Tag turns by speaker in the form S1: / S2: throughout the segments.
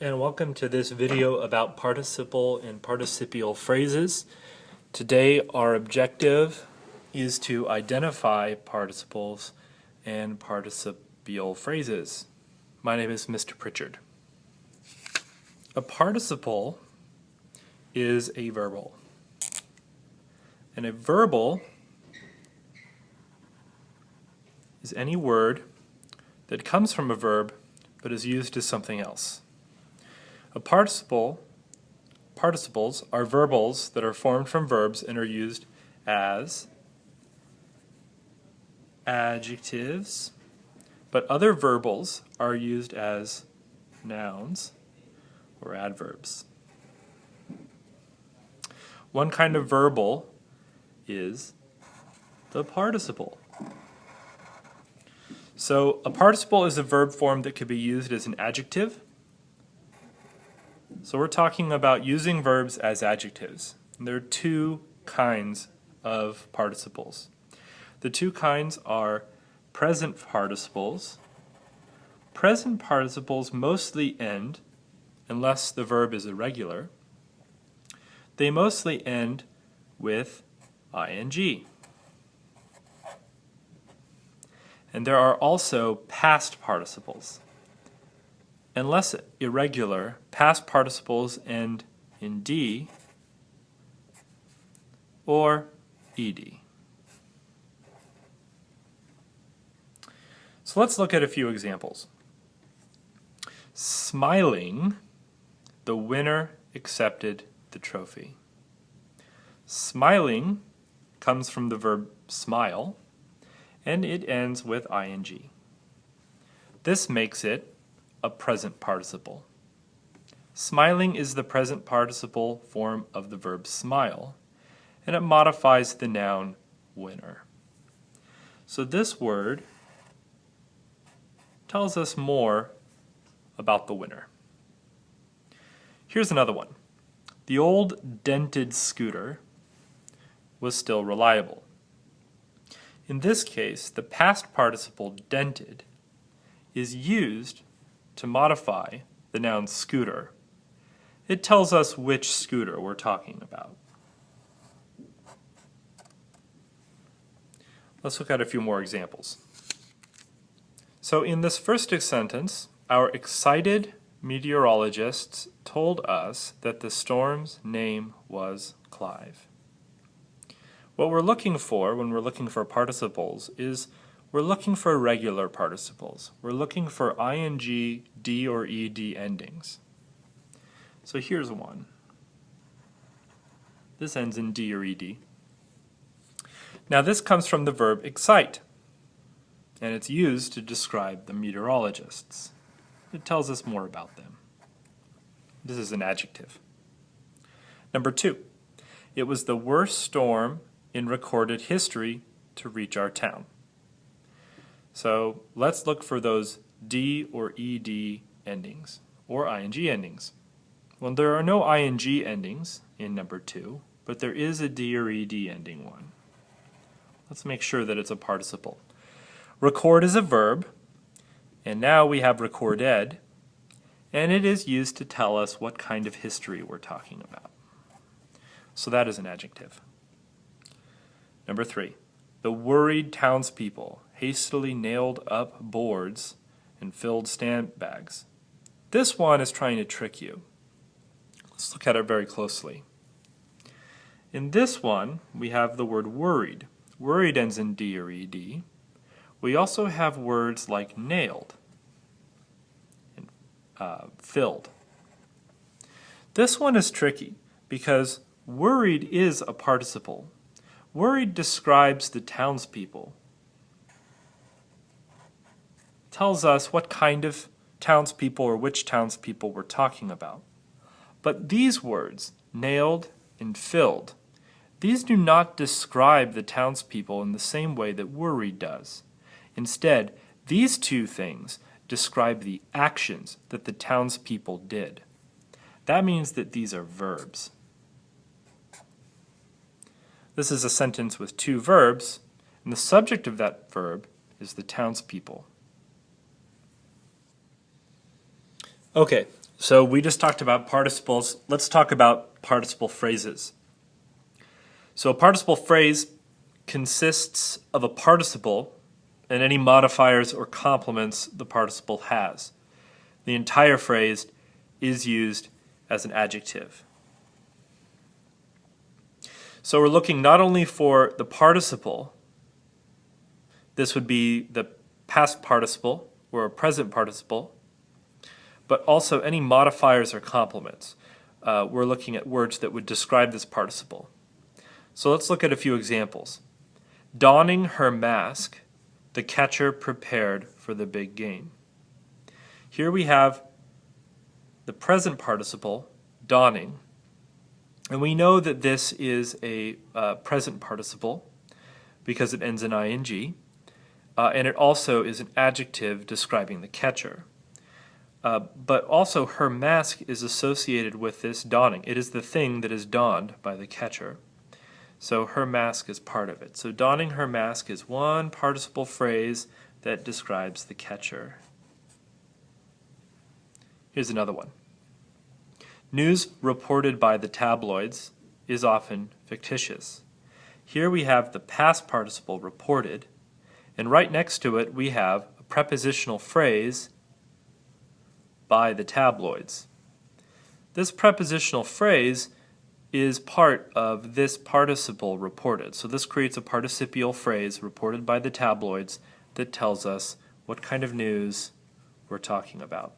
S1: And welcome to this video about participle and participial phrases. Today our objective is to identify participles and participial phrases. My name is Mr. Pritchard. A participle is a verbal. And a verbal is any word that comes from a verb but is used as something else. A participles are verbals that are formed from verbs and are used as adjectives, but other verbals are used as nouns or adverbs. One kind of verbal is the participle. So a participle is a verb form that could be used as an adjective. So we're talking about using verbs as adjectives. And there are two kinds of participles. The two kinds are present participles. Present participles mostly end, unless the verb is irregular, they mostly end with ing. And there are also past participles. Unless irregular, past participles end in D or ed. So let's look at a few examples. Smiling, the winner accepted the trophy. Smiling comes from the verb smile, and it ends with ing. This makes it a present participle. Smiling is the present participle form of the verb smile, and it modifies the noun winner. So this word tells us more about the winner. Here's another one. The old dented scooter was still reliable. In this case, the past participle dented is used to modify the noun scooter. It tells us which scooter we're talking about. Let's look at a few more examples. So in this first sentence, our excited meteorologists told us that the storm's name was Clive. What we're looking for when we're looking for participles is we're looking for regular participles. We're looking for ing, d, or ed endings. So here's one. This ends in d or ed. Now this comes from the verb excite, and it's used to describe the meteorologists. It tells us more about them. This is an adjective. Number 2, it was the worst storm in recorded history to reach our town. So let's look for those D or ED endings, or ING endings. Well, there are no ING endings in number 2, but there is a D or ED ending one. Let's make sure that it's a participle. Record is a verb, and now we have recorded, and it is used to tell us what kind of history we're talking about. So that is an adjective. Number 3, the worried townspeople hastily nailed up boards and filled sandbags. This one is trying to trick you. Let's look at it very closely. In this one, we have the word worried. Worried ends in D or ED. We also have words like nailed and filled. This one is tricky because worried is a participle. Worried describes the townspeople. It tells us what kind of townspeople or which townspeople we're talking about. But these words, nailed and filled, these do not describe the townspeople in the same way that worried does. Instead, these two things describe the actions that the townspeople did. That means that these are verbs. This is a sentence with two verbs, and the subject of that verb is the townspeople. Okay, So we just talked about participles. Let's talk about participle phrases. So a participle phrase consists of a participle and any modifiers or complements the participle has. The entire phrase is used as an adjective. So we're looking not only for the participle, this would be the past participle or a present participle, but also any modifiers or complements. We're looking at words that would describe this participle. So let's look at a few examples. Donning her mask, the catcher prepared for the big game. Here we have the present participle, donning, and we know that this is a present participle because it ends in ing, and it also is an adjective describing the catcher. But also her mask is associated with this donning. It is the thing that is donned by the catcher. So her mask is part of it. So donning her mask is one participle phrase that describes the catcher. Here's another one. News reported by the tabloids is often fictitious. Here we have the past participle reported, and right next to it we have a prepositional phrase by the tabloids. This prepositional phrase is part of this participle reported. So this creates a participial phrase reported by the tabloids that tells us what kind of news we're talking about.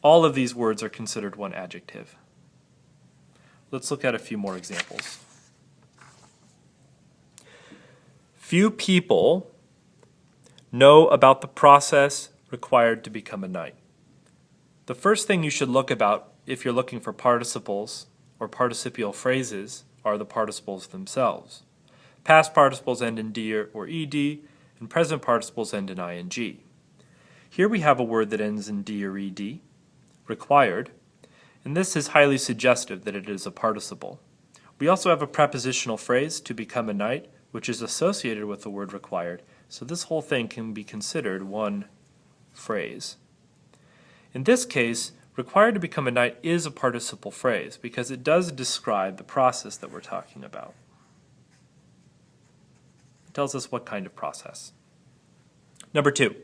S1: All of these words are considered one adjective. Let's look at a few more examples. Few people know about the process required to become a knight. The first thing you should look about if you're looking for participles or participial phrases are the participles themselves. Past participles end in d or ed, and present participles end in ing. Here we have a word that ends in d or ed, required, and this is highly suggestive that it is a participle. We also have a prepositional phrase, to become a knight, which is associated with the word required, so this whole thing can be considered one phrase. In this case, required to become a knight is a participle phrase because it does describe the process that we're talking about. It tells us what kind of process. Number 2,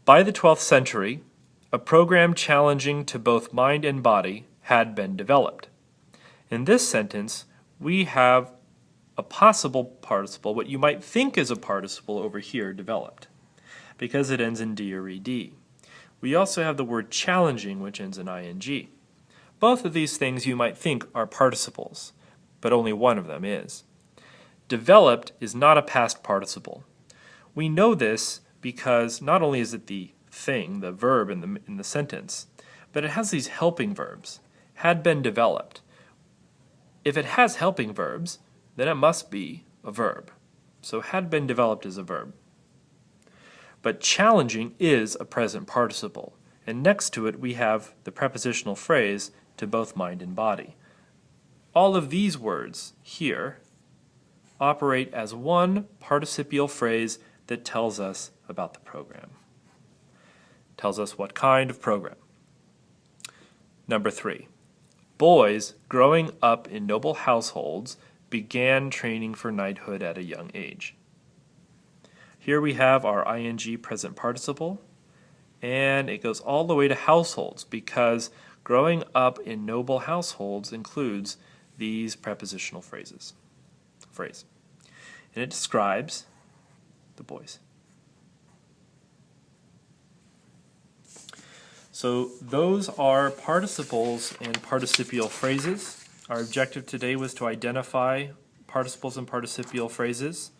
S1: by the 12th century, a program challenging to both mind and body had been developed. In this sentence, we have a possible participle, what you might think is a participle over here, developed, because it ends in d or ed. We also have the word challenging, which ends in ing. Both of these things you might think are participles, but only one of them is. Developed is not a past participle. We know this because not only is it the thing, the verb in the sentence, but it has these helping verbs. Had been developed. If it has helping verbs, then it must be a verb. So had been developed is a verb. But challenging is a present participle, and next to it we have the prepositional phrase to both mind and body. All of these words here operate as one participial phrase that tells us about the program. Tells us what kind of program. Number 3, boys growing up in noble households began training for knighthood at a young age. Here we have our ing present participle, and it goes all the way to households because growing up in noble households includes these prepositional phrase. And it describes the boys. So those are participles and participial phrases. Our objective today was to identify participles and participial phrases.